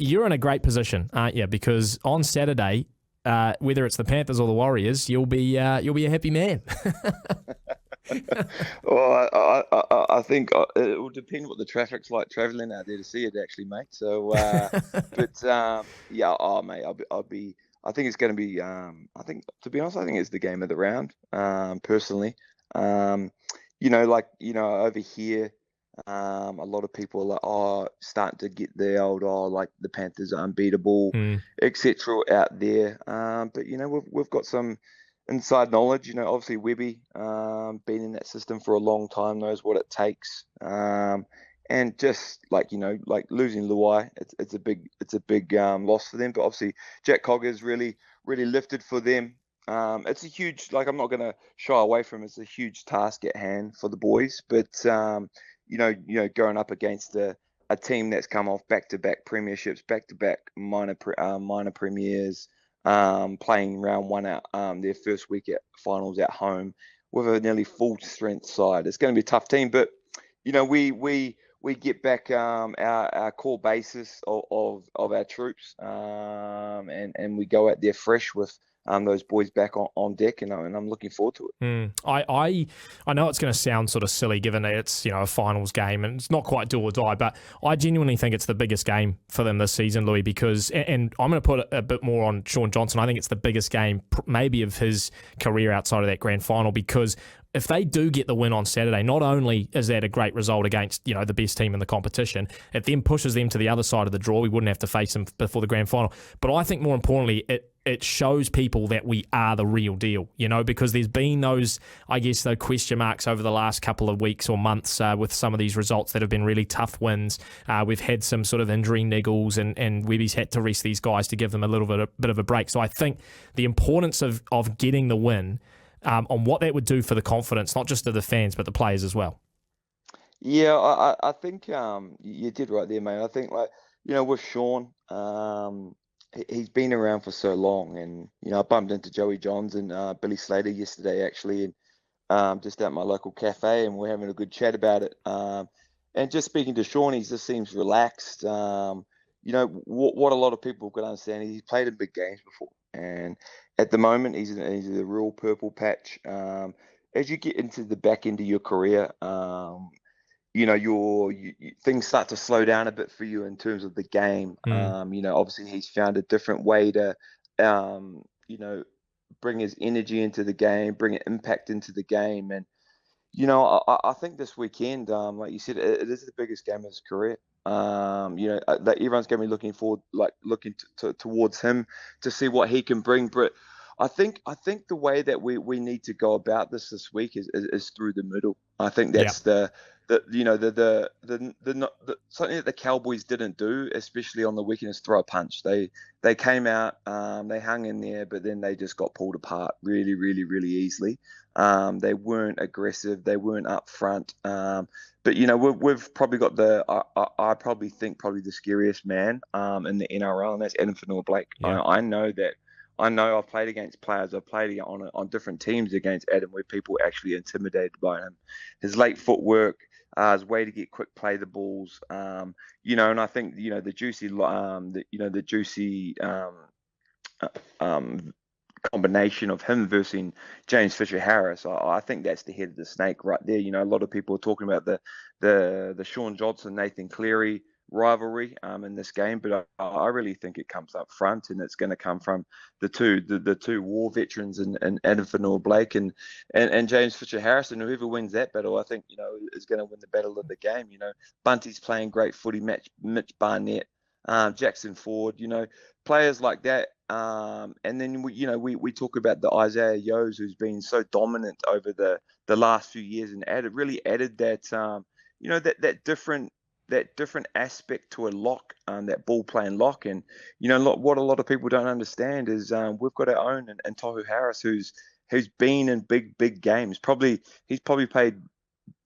you're in a great position, aren't you? Because on Saturday, whether it's the Panthers or the Warriors, you'll be a happy man. Well, I think it will depend what the traffic's like traveling out there to see it, actually, mate. So, yeah, mate, I think it's going to be. I think, to be honest, I think it's the game of the round. Personally, over here, a lot of people are like, starting to get the old, like the Panthers are unbeatable, etc. out there. But we've got some inside knowledge. Obviously Webby, been in that system for a long time, knows what it takes. And just like losing Luai, it's a big loss for them. But obviously Jack Cogger's really lifted for them. It's a huge, I'm not going to shy away from it. It's a huge task at hand for the boys. But going up against a team that's come off back-to-back premierships, back-to-back minor premiers, playing round one out, their first week at finals at home with a nearly full strength side. It's going to be a tough team, but we get back our core basis of our troops, and we go out there fresh with those boys back on deck, and I'm looking forward to it. I know it's going to sound sort of silly given that it's a finals game and it's not quite do or die, but I genuinely think it's the biggest game for them this season, Louis, because, and I'm going to put a bit more on Shaun Johnson, I think it's the biggest game maybe of his career outside of that grand final, because if they do get the win on Saturday, not only is that a great result against the best team in the competition, it then pushes them to the other side of the draw. We wouldn't have to face them before the grand final. But I think more importantly, it shows people that we are the real deal, because there's been those question marks over the last couple of weeks or months with some of these results that have been really tough wins. We've had some sort of injury niggles, and Webby's had to rest these guys to give them a little bit of a break. So I think the importance of getting the win, on what that would do for the confidence, not just of the fans, but the players as well. Yeah, I think you did right there, mate. I think, with Shaun, he's been around for so long, and I bumped into Joey Johns and Billy Slater yesterday, actually, and just at my local cafe, and we're having a good chat about it. And just speaking to Shaun, he just seems relaxed. What a lot of people have got to understand, he's played in big games before, and at the moment he's a real purple patch. As you get into the back end of your career, things start to slow down a bit for you in terms of the game. Obviously he's found a different way to, bring his energy into the game, bring impact into the game. And, I think this weekend, like you said, it is the biggest game of his career. That everyone's going to be looking forward, looking towards him to see what he can bring. But I think the way that we need to go about this week is through the middle. I think that's something that the Cowboys didn't do, especially on the weekend, is throw a punch. They came out, they hung in there, but then they just got pulled apart really, really, really easily. They weren't aggressive. They weren't up front. But we've probably got I probably think the scariest man in the NRL, and that's Adam Blake. Yeah. I know I've played against players. I've played on different teams against Adam, where people are actually intimidated by him. His late footwork, his way to get quick play the balls. And I think the juicy combination of him versus James Fisher-Harris, I think that's the head of the snake right there. A lot of people are talking about the Shaun Johnson, Nathan Cleary rivalry in this game, but I really think it comes up front, and it's going to come from the two war veterans and Adam Blake and James Fisher-Harris, and whoever wins that battle, I think is going to win the battle of the game. Bunty's playing great footy, Mitch Barnett, Jackson Ford, players like that. And then we talk about the Isaiah Yoes, who's been so dominant over the last few years, and really added that that different aspect to a lock, that ball playing lock. And what a lot of people don't understand is we've got our own and Tohu Harris, who's been in big games. He's probably played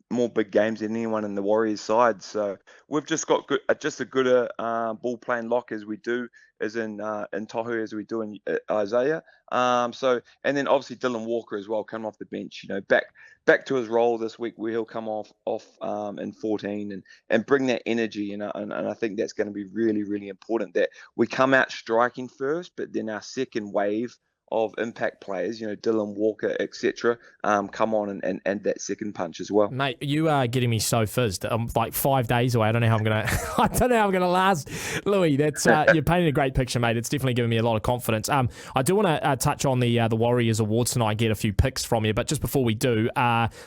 more big games than anyone in the Warriors side. So we've just got just a gooder ball playing lock as we do, as in Tohu, as we do in Isaiah. So, and then obviously Dylan Walker as well, coming off the bench. Back to his role this week, where he'll come off in 14 and bring that energy. And I think that's going to be really, really important, that we come out striking first, but then our second wave of impact players, Dylan Walker, etc., come on and that second punch as well. Mate, you are getting me so fizzed. I'm like 5 days away. I don't know how I'm gonna. I don't know how I'm gonna last, Louis. That's you're painting a great picture, mate. It's definitely giving me a lot of confidence. I do want to touch on the Warriors Awards tonight and get a few picks from you. But just before we do,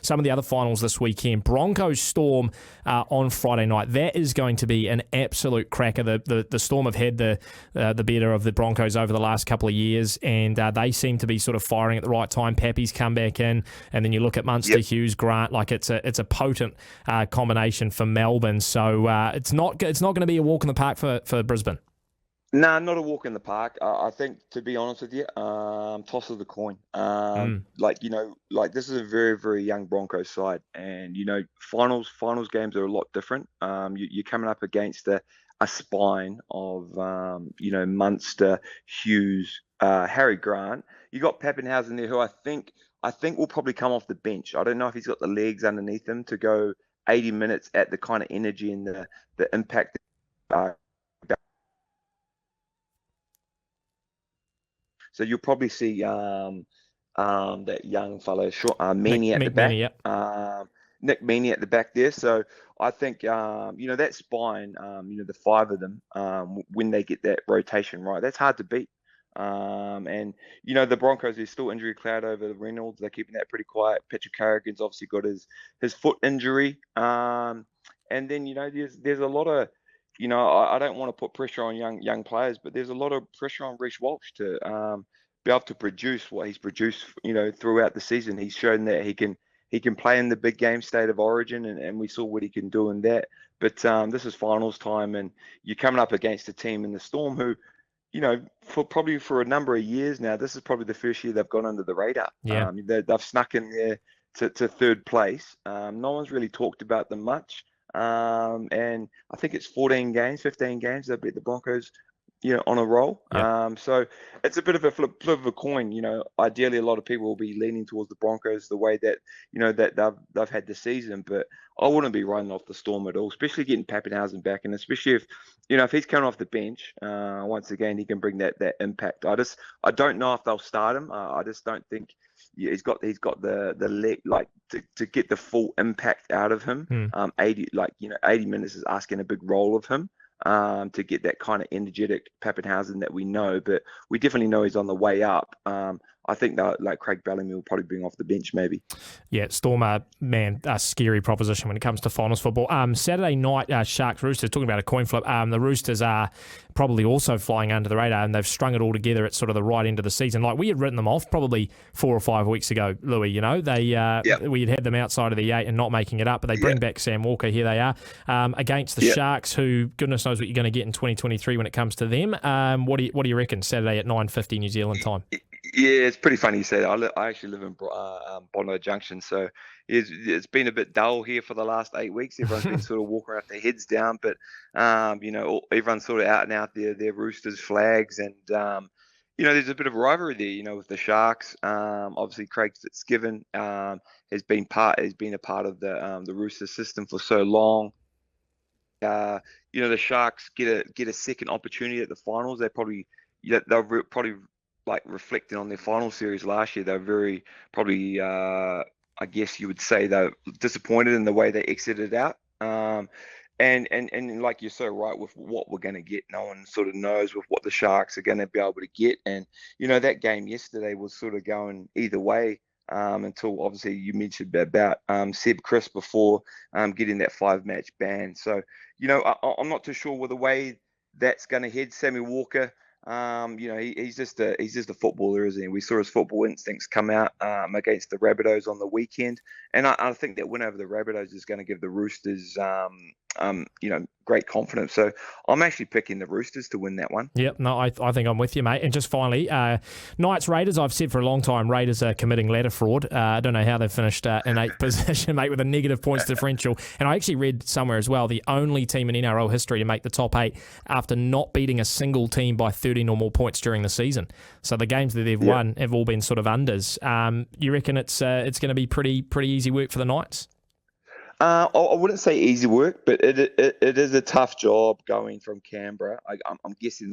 some of the other finals this weekend: Broncos Storm on Friday night. That is going to be an absolute cracker. The Storm have had the better of the Broncos over the last couple of years, and they seem to be sort of firing at the right time. Pappy's come back in, and then you look at Munster, Hughes, Grant. Like it's a potent combination for Melbourne. So it's not going to be a walk in the park for Brisbane. Nah, not a walk in the park. I think, to be honest with you, toss of the coin. Like this is a very, very young Broncos side, and finals games are a lot different. You're coming up against a spine of Munster, Hughes, Harry Grant. You got Pappenhausen there, who I think will probably come off the bench. I don't know if he's got the legs underneath him to go 80 minutes at the kind of energy and the impact. So you'll probably see that young fellow, Meaney at the back. Nick Meaney at the back there. So I think, that spine, the five of them, when they get that rotation right, that's hard to beat. And the Broncos, there's still injury cloud over Reynolds. They're keeping that pretty quiet. Patrick Carrigan's obviously got his foot injury. And then there's a lot of I don't want to put pressure on young players, but there's a lot of pressure on Reece Walsh to be able to produce what he's produced throughout the season. He's shown that he can play in the big game State of Origin, and we saw what he can do in that. But this is finals time, and you're coming up against a team in the Storm who, for a number of years now, this is probably the first year they've gone under the radar. Yeah. They've snuck in there to third place. No one's really talked about them much. And I think it's 15 games they've beat the Broncos, on a roll. Yeah. So it's a bit of a flip of a coin. Ideally a lot of people will be leaning towards the Broncos the way that that they've had the season, but I wouldn't be writing off the Storm at all, especially getting Pappenhausen back, and especially if he's coming off the bench, once again he can bring that impact. I don't know if they'll start him. I just don't think he's got the leg, like to get the full impact out of him. 80 minutes is asking a big role of him. To get that kind of energetic Pappenhausen that we know, but we definitely know he's on the way up. I think that like Craig Bellamy will probably bring off the bench maybe. Yeah, Storm are, a scary proposition when it comes to finals football. Saturday night, Sharks Roosters, talking about a coin flip. The Roosters are probably also flying under the radar, and they've strung it all together at sort of the right end of the season. Like we had written them off probably 4 or 5 weeks ago, Louis. We had them outside of the 8 and not making it up, but they bring back Sam Walker. Here they are against the Sharks, who goodness knows what you're going to get in 2023 when it comes to them. What do you reckon? Saturday at 9:50 New Zealand time. Yeah, it's pretty funny you say that. I actually live in Bondi Junction, so it's been a bit dull here for the last 8 weeks. Everyone's been sort of walking around their heads down, but everyone's sort of out and out there, their Roosters flags, and there's a bit of rivalry there, with the Sharks. Obviously, Craig Fitzgibbon has been a part of the Roosters system for so long. The Sharks get a second opportunity at the finals. They'll probably like reflecting on their final series last year, they're very probably, I guess you would say, they're disappointed in the way they exited out. And like you're so right with what we're going to get. No one sort of knows with what the Sharks are going to be able to get. And, that game yesterday was sort of going either way until obviously you mentioned about Seb Chris before getting that 5-match ban. So, I'm not too sure with the way that's going to head. Sammy Walker, he's just a footballer, isn't he? We saw his football instincts come out against the Rabbitohs on the weekend, and I think that win over the Rabbitohs is going to give the Roosters great confidence. So I'm actually picking the Roosters to win that one. Yep, no, I think I'm with you, mate. And just finally, Knights Raiders, I've said for a long time, Raiders are committing ladder fraud. I don't know how they've finished in 8th position, mate, with a negative points differential. And I actually read somewhere as well, the only team in NRL history to make the top 8 after not beating a single team by 13 or more points during the season. So the games that they've won have all been sort of unders. You reckon it's going to be pretty easy work for the Knights? I wouldn't say easy work, but it is a tough job going from Canberra. I'm guessing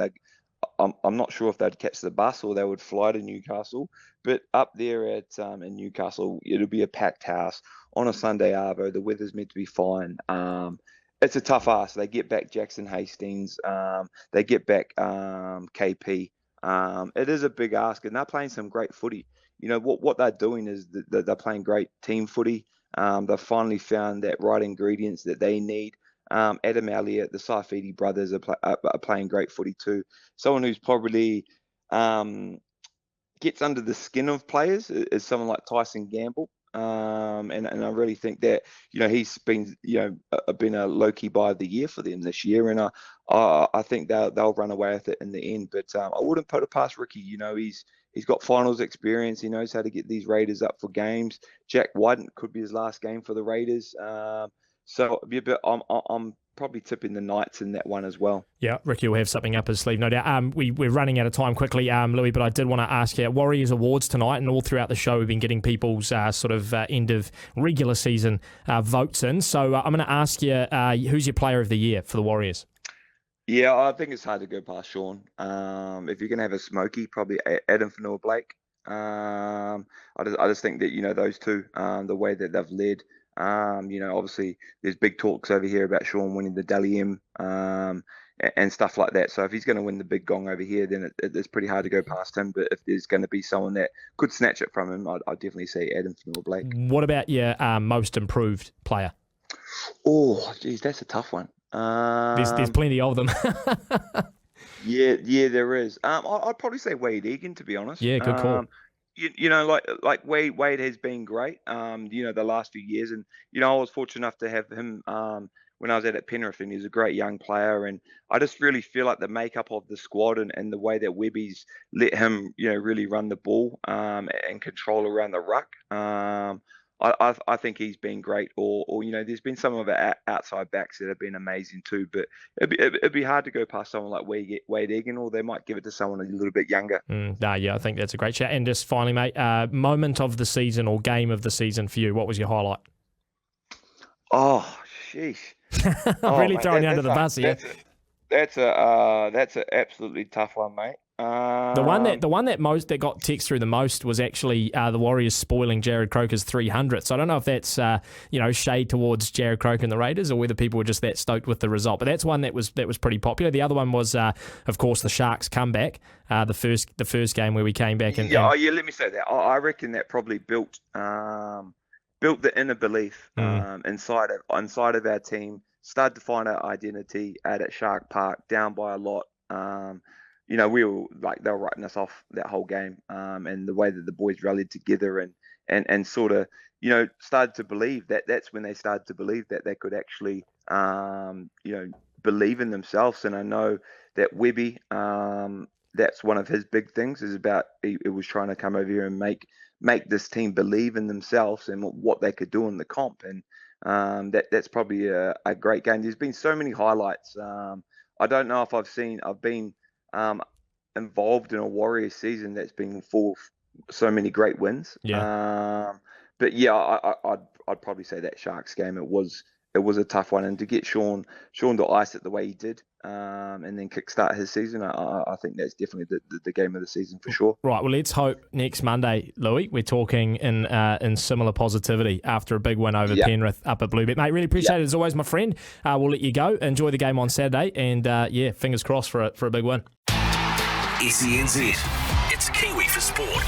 I'm not sure if they'd catch the bus or they would fly to Newcastle. But up there in Newcastle, it'll be a packed house on a Sunday arvo. The weather's meant to be fine. It's a tough ask. They get back Jackson Hastings. They get back KP. It is a big ask, and they're playing some great footy. What they're doing is they're playing great team footy. They've finally found that right ingredients that they need. Adam Elliott, the Saifidi brothers are playing great footy too. Someone who's probably gets under the skin of players is someone like Tyson Gamble. And I really think that he's been been a low-key buy of the year for them this year, and I think they'll run away with it in the end. But I wouldn't put it past Ricky. He's got finals experience. He knows how to get these Raiders up for games. Jack Whiten could be his last game for the Raiders. So I'm probably tipping the Knights in that one as well. Yeah, Ricky will have something up his sleeve, no doubt. We're running out of time quickly, Louis, but I did want to ask you, Warriors Awards tonight, and all throughout the show we've been getting people's sort of end of regular season votes in. So I'm going to ask you, who's your player of the year for the Warriors? Yeah, I think it's hard to go past Shaun. If you're going to have a smoky, probably Adam Fanua-Blake. I just think that, those two, the way that they've led, obviously there's big talks over here about Shaun winning the Dally M and stuff like that. So if he's going to win the big gong over here, then it's pretty hard to go past him. But if there's going to be someone that could snatch it from him, I'd definitely say Adam Fanua-Blake. What about your most improved player? Oh, geez, that's a tough one. There's plenty of them. yeah, there is. I'd probably say Wade Egan, to be honest. Yeah, good call. Like Wade has been great. The last few years, and I was fortunate enough to have him when I was at Penrith, and he's a great young player. And I just really feel like the makeup of the squad and the way that Webby's let him, really run the ball and control around the ruck. I think he's been great, or there's been some of our outside backs that have been amazing too. But it'd be hard to go past someone like Wade Egan, or they might give it to someone a little bit younger. Yeah, I think that's a great chat. And just finally, mate, moment of the season or game of the season for you. What was your highlight? Oh, sheesh! I'm really throwing you under the bus here. That's an absolutely tough one, mate. The one that got text through the most was actually the Warriors spoiling Jared Croker's 300th. So I don't know if that's shade towards Jared Croker and the Raiders, or whether people were just that stoked with the result. But that's one that was pretty popular. The other one was, of course, the Sharks comeback, the first game where we came back. And let me say that. I reckon that probably built the inner belief inside of our team. Started to find our identity at Shark Park, down by a lot. We were like, they were writing us off that whole game, and the way that the boys rallied together and sort of, started to believe that's when they started to believe that they could actually, believe in themselves. And I know that Webby, that's one of his big things is about, he was trying to come over here and make this team believe in themselves and what they could do in the comp. And that's probably a great game. There's been so many highlights. I don't know if I've been involved in a Warriors season that's been full of so many great wins. But yeah, I'd probably say that Sharks game, it was a tough one, and to get Shaun to ice it the way he did, and then kickstart his season, I think that's definitely the game of the season for sure. Right, well, let's hope next Monday, Louis, we're talking in similar positivity after a big win over Penrith up at Bluebet. Mate, really appreciate it as always, my friend. We'll let you go. Enjoy the game on Saturday, and fingers crossed for a big win. SENZ. It's Kiwi for sport.